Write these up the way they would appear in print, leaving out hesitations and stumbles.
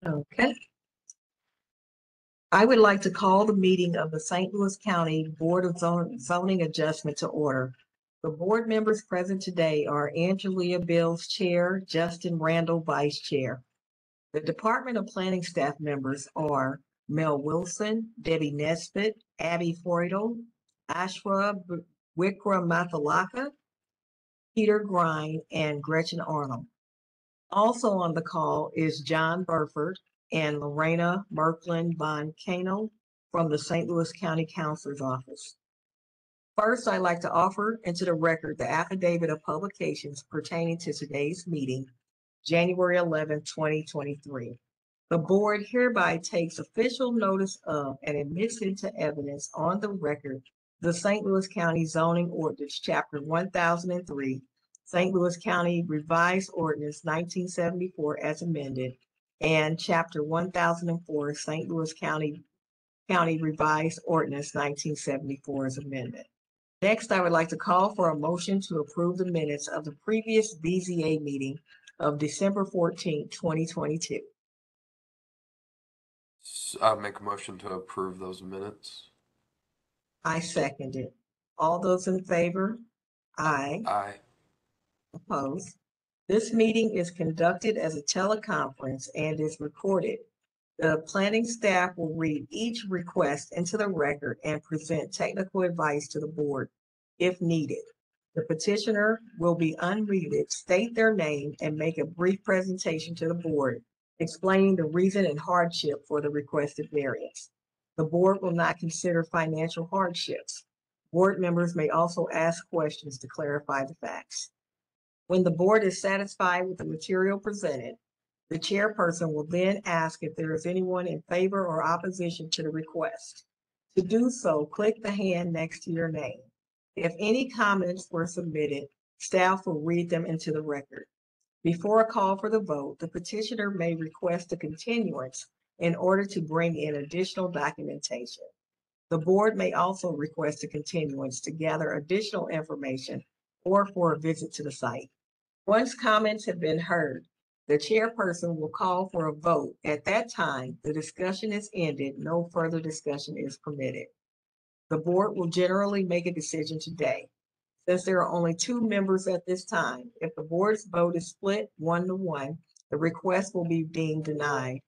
Okay. I would like to call the meeting of the St. Louis County Board of Zoning Adjustment to order. The board members present today are Angelia Bills Chair, Justin Randall Vice Chair. The Department of Planning staff members are Mel Wilson, Debbie Nesbitt, Abby Freudel, Ashra Wickramathalaka, Peter Grind, and Gretchen Arnold. Also on the call is John Burford and Lorena Merklin von Kano from the St. Louis County Counselor's Office. First, I'd like to offer into the record the affidavit of publications pertaining to today's meeting, January 11, 2023. The board hereby takes official notice of and admits into evidence on the record the St. Louis County Zoning Ordinance, Chapter 1003, St. Louis County Revised Ordinance 1974 as amended, and Chapter 1004, St. Louis County Revised Ordinance 1974 as amended. Next, I would like to call for a motion to approve the minutes of the previous BZA meeting of December 14, 2022. I'll make a motion to approve those minutes. I second it. All those in favor? Aye. Aye. Opposed? This meeting is conducted as a teleconference and is recorded. The planning staff will read each request into the record and present technical advice to the board if needed. The petitioner will be unmuted, state their name, and make a brief presentation to the board, explaining the reason and hardship for the requested variance. The board will not consider financial hardships. Board members may also ask questions to clarify the facts. When the board is satisfied with the material presented, the chairperson will then ask if there is anyone in favor or opposition to the request. To do so, click the hand next to your name. If any comments were submitted, staff will read them into the record. Before a call for the vote, the petitioner may request a continuance in order to bring in additional documentation. The board may also request a continuance to gather additional information or for a visit to the site. Once comments have been heard, the chairperson will call for a vote. At that time, the discussion is ended. No further discussion is permitted. The board will generally make a decision today. Since there are only 2 members at this time, if the board's vote is split 1-1, the request will be deemed denied.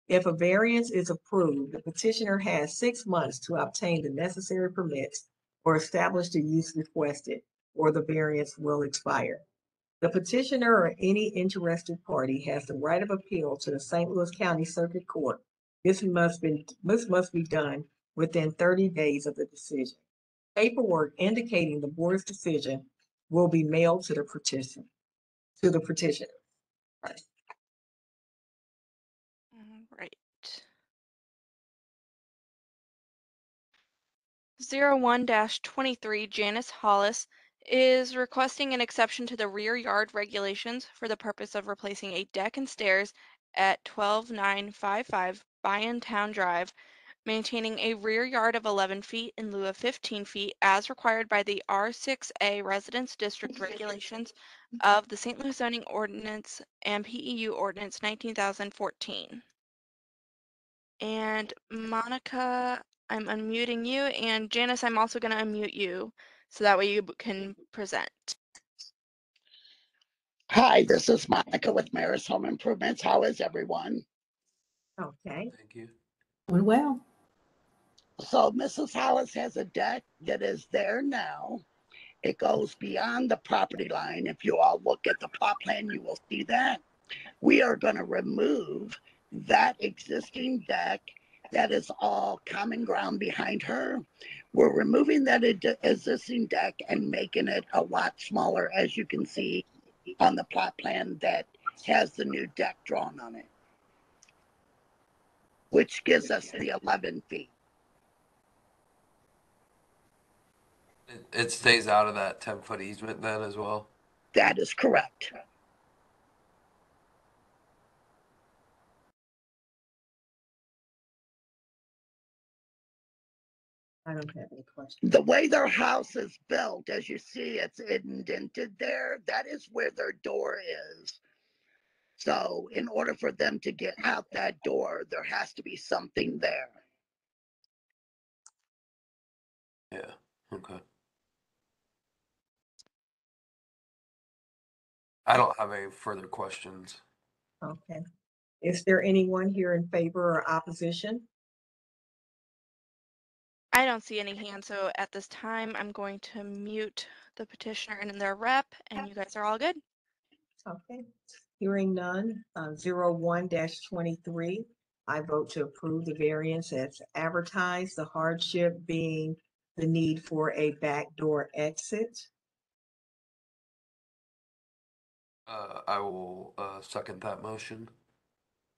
If a variance is approved, the petitioner has 6 months to obtain the necessary permits or establish the use requested, or the variance will expire. The petitioner or any interested party has the right of appeal to the St. Louis County Circuit Court. This must be done within 30 days of the decision. Paperwork indicating the board's decision will be mailed to the petitioner. Right. All right. 01-23 Janice Hollis is requesting an exception to the rear yard regulations for the purpose of replacing a deck and stairs at 12955 Byontown Drive, maintaining a rear yard of 11 feet in lieu of 15 feet as required by the R6A Residence District regulations of the St. Louis Zoning Ordinance and PEU Ordinance 19,014. And Monica, I'm unmuting you, and Janice, I'm also going to unmute you so that way you can present. Hi, this is Monica with Maris Home Improvements. How is everyone? Okay. Thank you. Doing well. So Mrs. Hollis has a deck that is there now. It goes beyond the property line. If you all look at the plot plan, you will see that. We are going to remove that existing deck. That is all common ground behind her. We're removing that existing deck and making it a lot smaller, as you can see on the plot plan that has the new deck drawn on it, which gives us the 11 feet. It stays out of that 10-foot easement then as well? That is correct. I don't have any questions. The way their house is built, as you see, it's indented there. That is where their door is. So in order for them to get out that door, there has to be something there. Yeah, okay. I don't have any further questions. Okay. Is there anyone here in favor or opposition? I don't see any hands, so at this time, I'm going to mute the petitioner and their rep, and you guys are all good. Okay. Hearing none, 01-23, I vote to approve the variance as advertised, the hardship being the need for a backdoor exit. I will second that motion.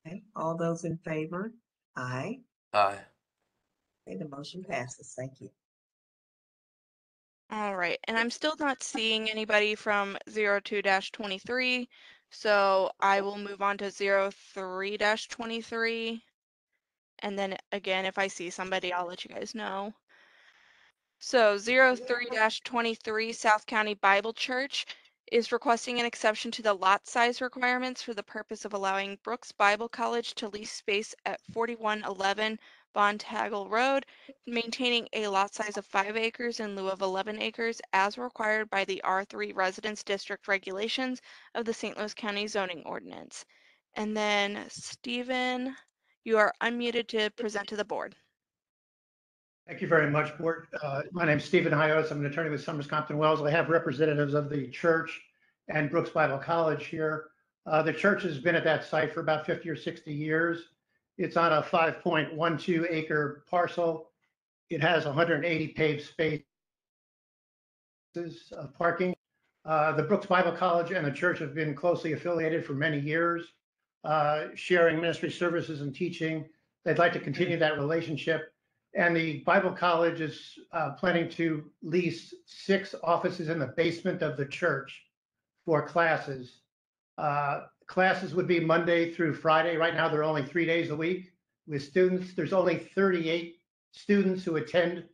Okay, all those in favor? Aye. Aye. Okay, the motion passes. Thank you. All right, and I'm still not seeing anybody from 02-23, so I will move on to 03-23. And then again, if I see somebody, I'll let you guys know. So 03-23 South County Bible Church is requesting an exception to the lot size requirements for the purpose of allowing Brooks Bible College to lease space at 4111 Bontagle Road, maintaining a lot size of 5 acres in lieu of 11 acres as required by the R3 Residence District regulations of the St. Louis County zoning ordinance. And then Stephen, you are unmuted to present to the board. Thank you very much, Board. My name is Stephen Hyos. I'm an attorney with Summers Compton Wells. I have representatives of the church and Brooks Bible College here. The church has been at that site for about 50 or 60 years. It's on a 5.12 acre parcel. It has 180 paved spaces of parking. The Brooks Bible College and the church have been closely affiliated for many years, sharing ministry services and teaching. They'd like to continue that relationship. And the Bible College is planning to lease 6 offices in the basement of the church for classes. Classes would be Monday through Friday. Right now, they're only 3 days a week with students. There's only 38 students who attend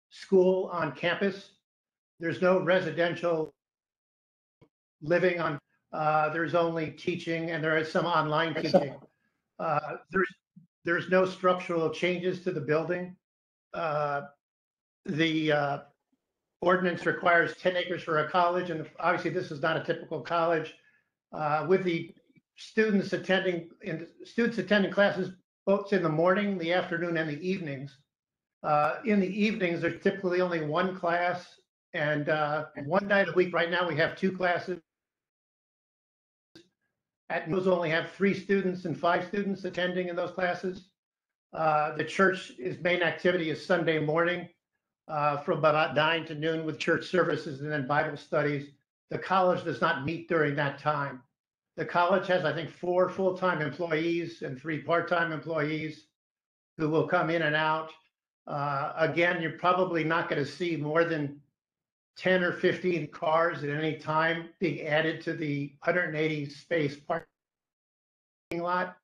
school on campus. There's no residential living on. There's only teaching, and there is some online teaching. There's no structural changes to the building. The ordinance requires 10 acres for a college, and obviously this is not a typical college. With the students attending classes both in the morning, the afternoon, and the evenings. In the evenings, there's typically only one class, and one night a week. Right now, we have 2 classes. At most, only have 3 students and 5 students attending in those classes. The church's main activity is Sunday morning from about 9 to noon with church services and then Bible studies. The college does not meet during that time. The college has, I think, 4 full-time employees and 3 part-time employees who will come in and out. Again, you're probably not going to see more than 10 or 15 cars at any time being added to the 180 space parking lot.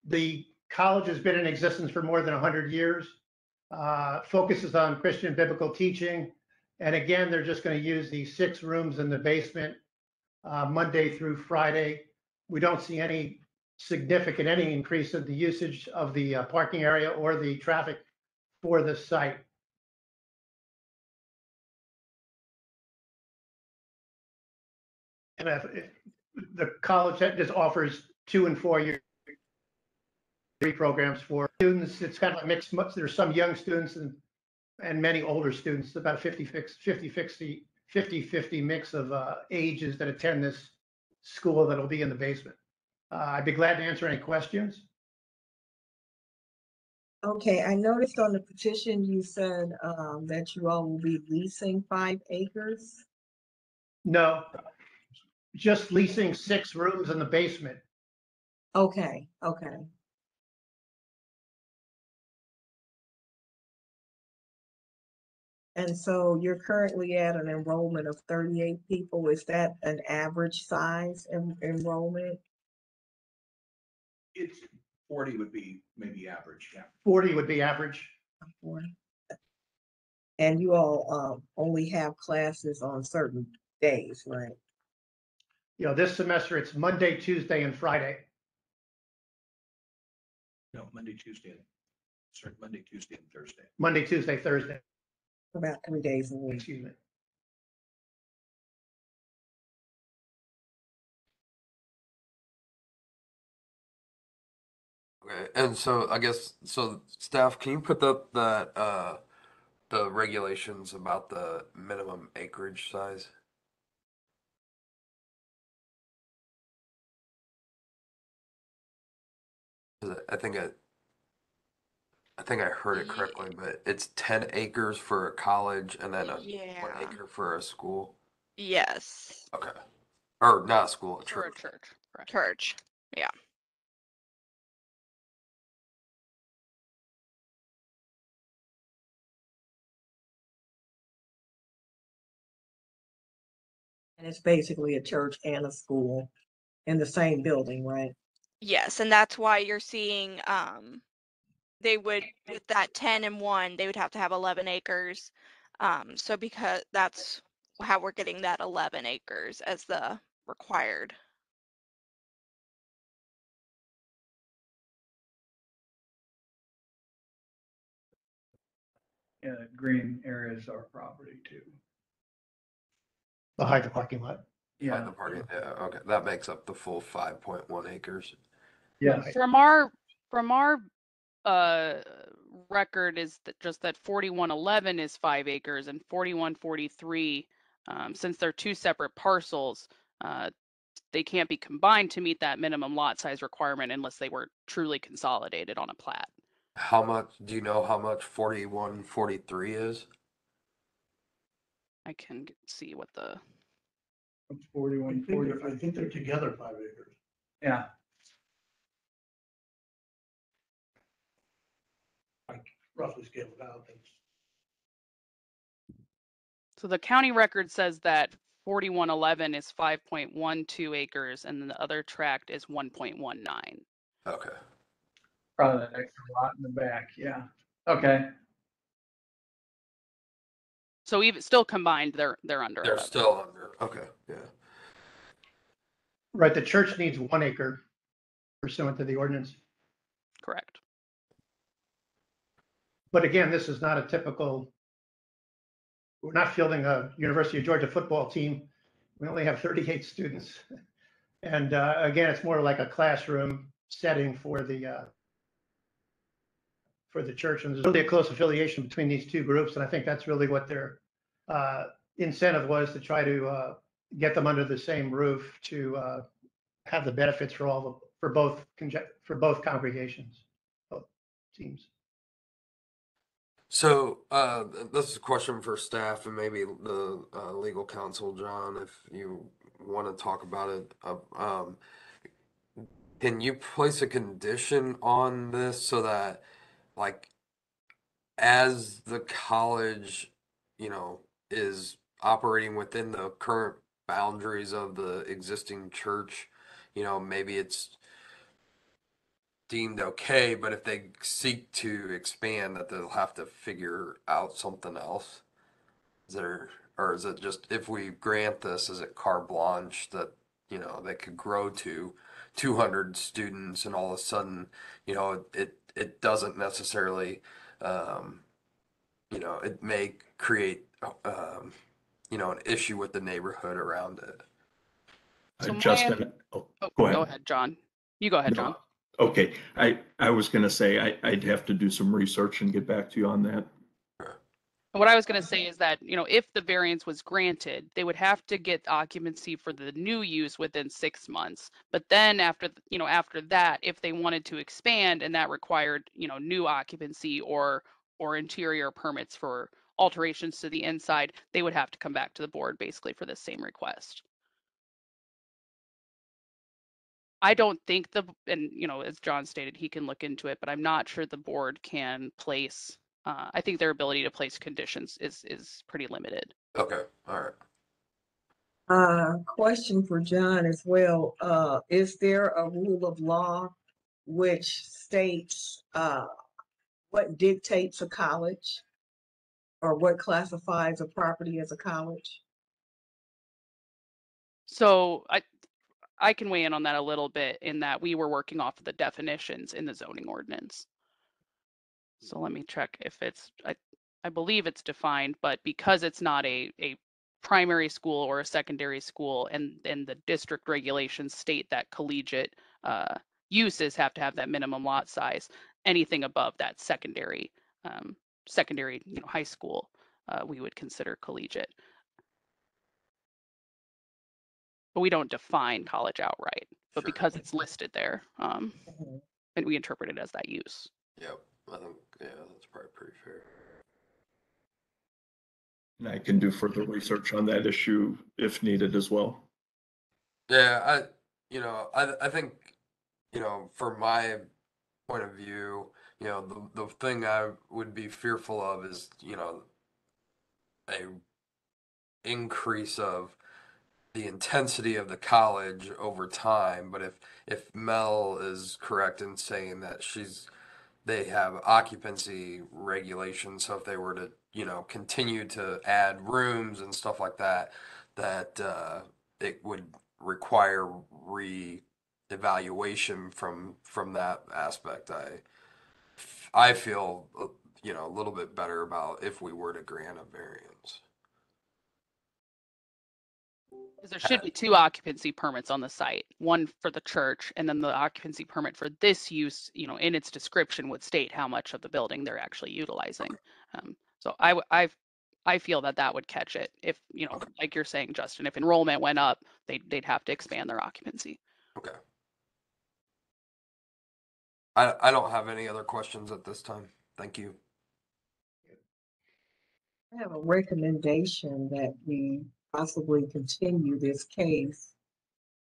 The college has been in existence for more than 100 years, focuses on Christian biblical teaching. And again, they're just going to use these 6 rooms in the basement Monday through Friday. We don't see any significant increase in the usage of the parking area or the traffic for the site. And if the college just offers 2 and 4 year programs for students. It's kind of a mixed. There's some young students and many older students. About 50-50 mix of ages that attend this school that'll be in the basement. I'd be glad to answer any questions. Okay, I noticed on the petition you said that you all will be leasing 5 acres. No, just leasing 6 rooms in the basement. Okay, okay. And so you're currently at an enrollment of 38 people. Is that an average size enrollment? It's 40 would be maybe average, yeah. 40 would be average. And you all only have classes on certain days, right? This semester it's Monday, Tuesday, and Friday. No, Monday, Tuesday, sorry, Monday, Tuesday, and Thursday. Monday, Tuesday, Thursday, About 3 days a week. excuse me. Okay, and so I guess, so staff, can you put up that, the regulations about the minimum acreage size? 'Cause I think I heard it correctly, but it's 10 acres for a college and then 1 Yeah. acre for a school. Yes. Okay. Or not a school, a For a church. church. Correct. Church. Yeah. And it's basically a church and a school in the same building, right? Yes, and that's why you're seeing they would, with that 10 and 1, they would have to have 11 acres. So because that's how we're getting that 11 acres as the required. Yeah, green areas are property too. Behind the parking lot. Behind the parking, yeah, okay, that makes up the full 5.1 acres. Yeah, From our record is that just that 4111 is 5 acres and 4143, since they're two separate parcels, they can't be combined to meet that minimum lot size requirement unless they were truly consolidated on a plat. How much, do you know how much 4143 is? I can see what the, it's 41, 40. I think they're together 5 acres. Yeah, Roughly scaled out. so the county record says that 4111 is 5.12 acres and then the other tract is 1.19. Okay. probably that extra lot in the back, yeah. Okay, So even still combined, they're under They're 11. still under, okay, yeah. Right, the church needs 1 acre pursuant to the ordinance. Correct. But again, this is not a typical, we're not fielding a University of Georgia football team. We only have 38 students. And again, it's more like a classroom setting for the church. And there's really a close affiliation between these two groups. And I think that's really what their incentive was, to try to get them under the same roof to have the benefits for both congregations, both teams. So, this is a question for staff and maybe the legal counsel, John, if you want to talk about it. Can you place a condition on this so that, like, as the college, is operating within the current boundaries of the existing church, maybe it's deemed okay, but if they seek to expand, that they'll have to figure out something else? Or is it just, if we grant this, is it carte blanche that, they could grow to 200 students and all of a sudden, it doesn't necessarily, it may create, an issue with the neighborhood around it. So Justin, Oh, go ahead. Go ahead, John. You go ahead, John. No, okay, I was gonna say, I'd have to do some research and get back to you on that. What I was going to say is that, if the variance was granted, they would have to get occupancy for the new use within 6 months. But then after that, if they wanted to expand and that required, new occupancy or interior permits for alterations to the inside, they would have to come back to the board basically for the same request. I don't think as John stated, he can look into it, but I'm not sure the board can place, I think their ability to place conditions is pretty limited. Okay, all right. Question for John as well. Is there a rule of law which states what dictates a college or what classifies a property as a college? So I can weigh in on that a little bit in that we were working off of the definitions in the zoning ordinance. So let me check if it's, I believe it's defined, but because it's not a primary school or a secondary school, and the district regulations state that collegiate uses have to have that minimum lot size, anything above that secondary, high school, we would consider collegiate. But we don't define college outright, but Sure. because it's listed there, Mhm. and we interpret it as that use. Yep, I think, yeah, that's probably pretty fair. And I can do further research on that issue if needed as well. Yeah, I think, from my point of view, the thing I would be fearful of is, a increase of the intensity of the college over time. But if Mel is correct in saying that they have occupancy regulations, so if they were to, continue to add rooms and stuff like that, that it would require re-evaluation from that aspect. I feel, a little bit better about if we were to grant a variance. Because there should be 2 occupancy permits on the site, one for the church, and then the occupancy permit for this use, in its description would state how much of the building they're actually utilizing. So I feel that would catch it if, like you're saying, Justin, if enrollment went up, they'd have to expand their occupancy. Okay. I don't have any other questions at this time. Thank you. I have a recommendation that we possibly continue this case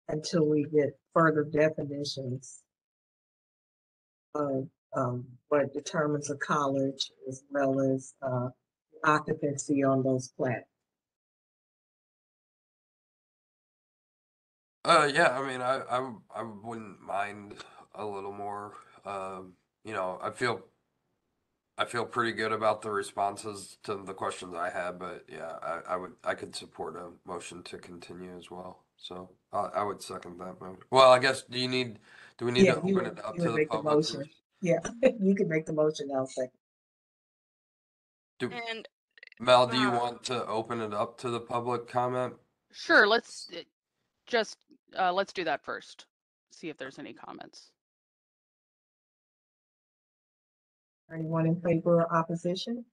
until we get further definitions of what determines a college as well as occupancy on those plats. Yeah, I mean, I wouldn't mind a little more. I feel pretty good about the responses to the questions I had, but yeah, I could support a motion to continue as well. So I would second that motion. Well, I guess do we need Yeah, to open it up you to would the make the public? motion. Yeah, you can make the motion, I'll second. And Mel, do you want to open it up to the public comment? Sure, let's do that first. See if there's any comments. Anyone in favor or opposition?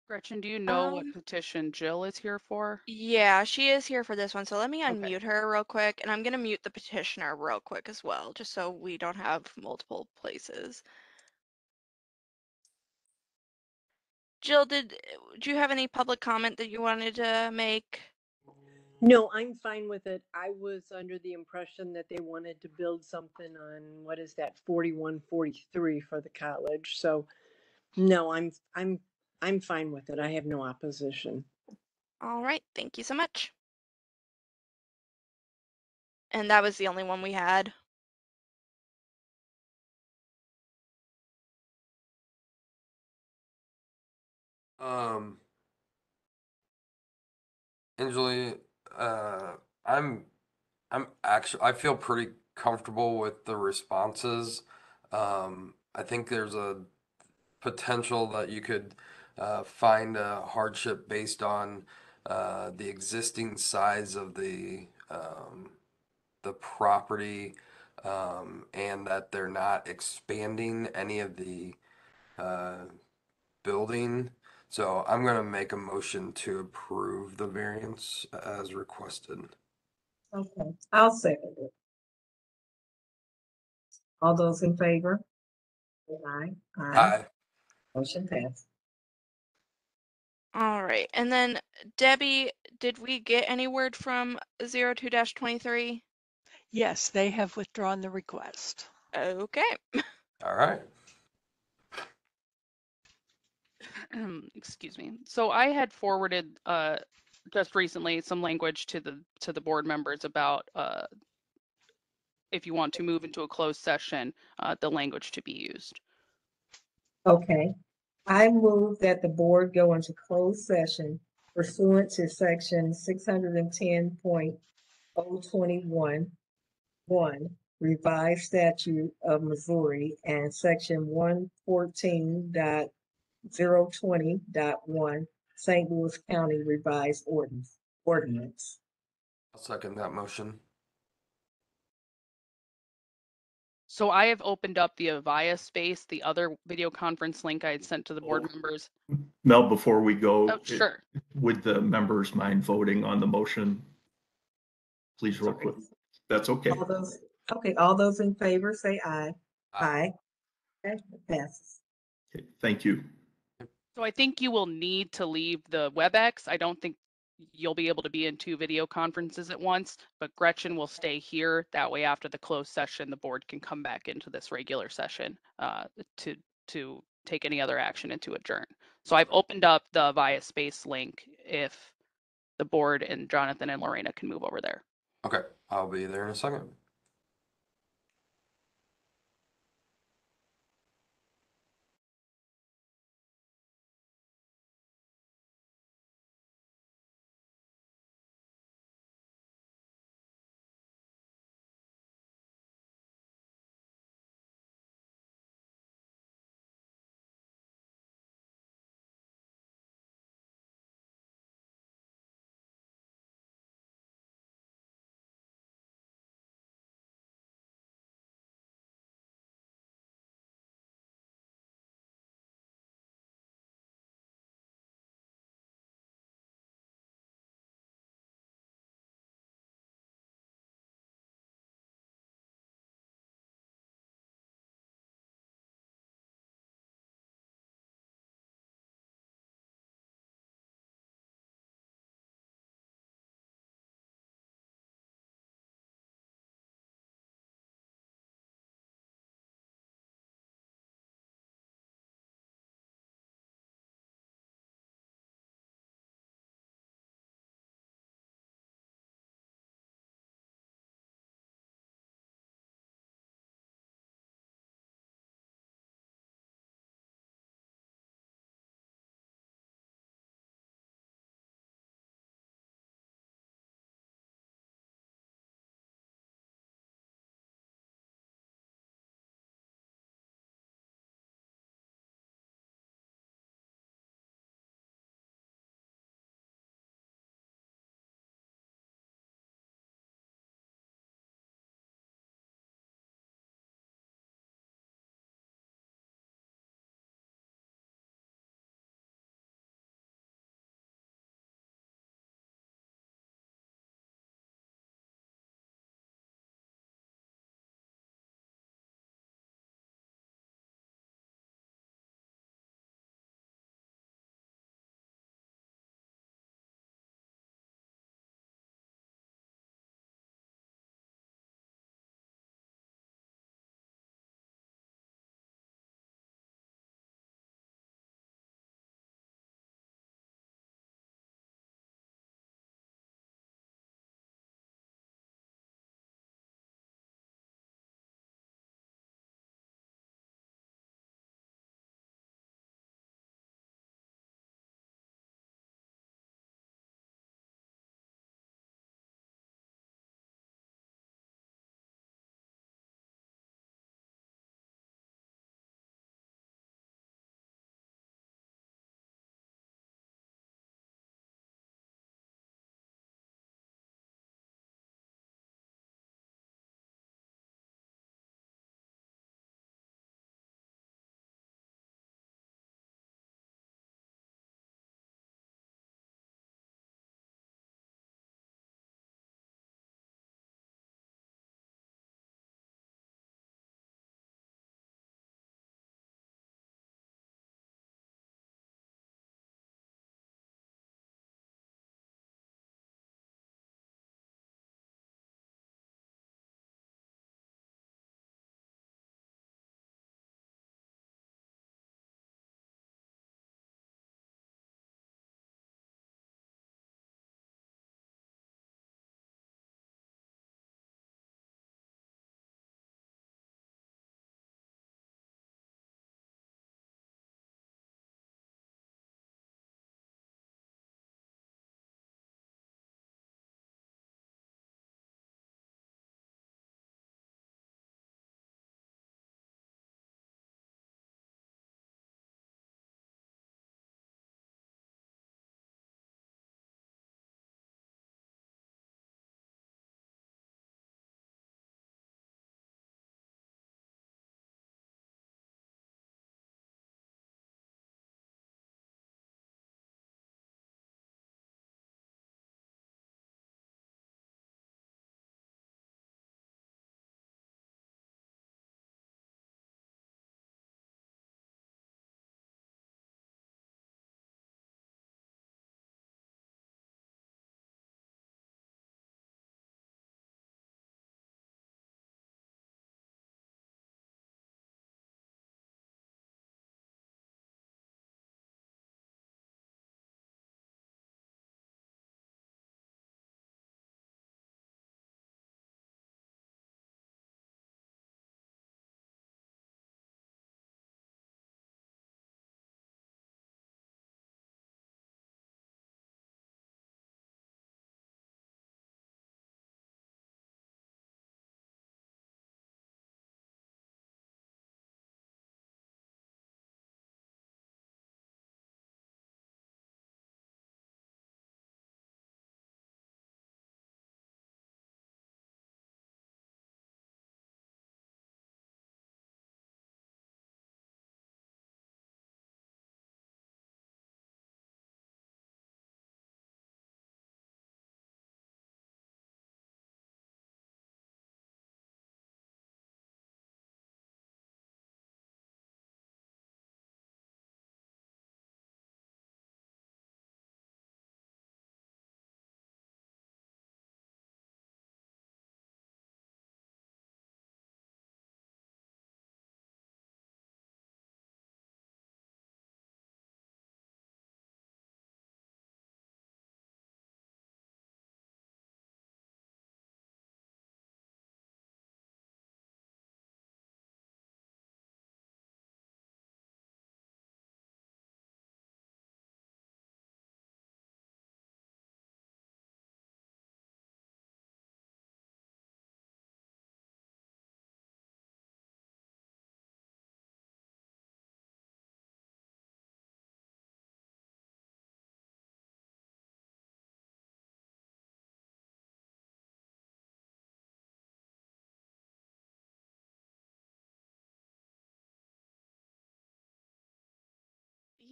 Gretchen, do you know what petition Jill is here for? yeah, she is here for this one. So let me Okay. unmute her real quick, and I'm gonna mute the petitioner real quick as well, just so we don't have multiple places. Jill, do you have any public comment that you wanted to make? No, I'm fine with it. I was under the impression that they wanted to build something on, what is that, 4143 for the college. So no, I'm fine with it. I have no opposition. All right, thank you so much. And that was the only one we had. Angeli, I'm actually, I feel pretty comfortable with the responses. I think there's a potential that you could find a hardship based on the existing size of the property, and that they're not expanding any of the building. So I'm gonna make a motion to approve the variance as requested. Okay, I'll second it. All those in favor? Aye. Aye. Motion passed. All right, and then Debbie, did we get any word from 02-23? Yes, they have withdrawn the request. Okay. All right. Excuse me. So I had forwarded just recently some language to the board members about if you want to move into a closed session, the language to be used. Okay, I move that the board go into closed session pursuant to section 610.0 021-1 Revised Statute of Missouri and Section 114.020.1 St. Louis County Revised Ordinance. I'll second that motion. So I have opened up the Avaya space, the other video conference link I had sent to the board members. Mel, before we go, Oh, sure. would the members mind voting on the motion? Please real quick. That's okay. All those in favor say aye. Aye. Okay, it passes. Okay, thank you. So I think you will need to leave the WebEx. I don't think you'll be able to be in 2 video conferences at once, but Gretchen will stay here. That way, after the closed session, the board can come back into this regular session to take any other action and to adjourn. So I've opened up the Avaya Space link if the board and Jonathan and Lorena can move over there. Okay, I'll be there in a second.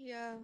Yeah.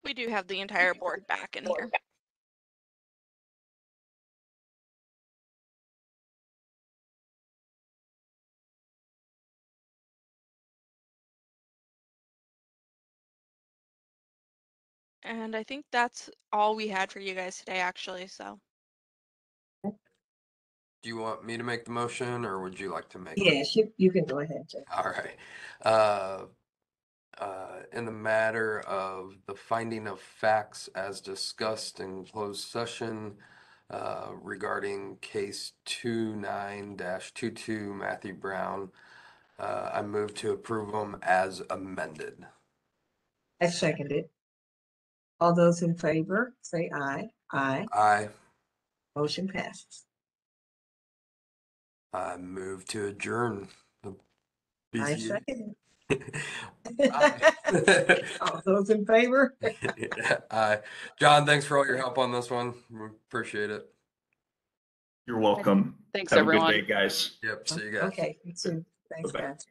We do have the entire board back in here. And I think that's all we had for you guys today, actually, so. Do you want me to make the motion or would you like to make? Yes, you can go ahead, Jeff. All right. In the matter of the finding of facts as discussed in closed session regarding case 29-22 Matthew Brown, I move to approve them as amended. I second it. All those in favor, say aye. Aye. Aye. Motion passes. I move to adjourn the I BZA. second Aye. it. All those in favor? Aye. John, thanks for all your help on this one. We appreciate it. You're welcome. Thanks, Have everyone. a good day, guys. Yep. See you guys. Okay, you too. Thanks, Bye-bye. guys.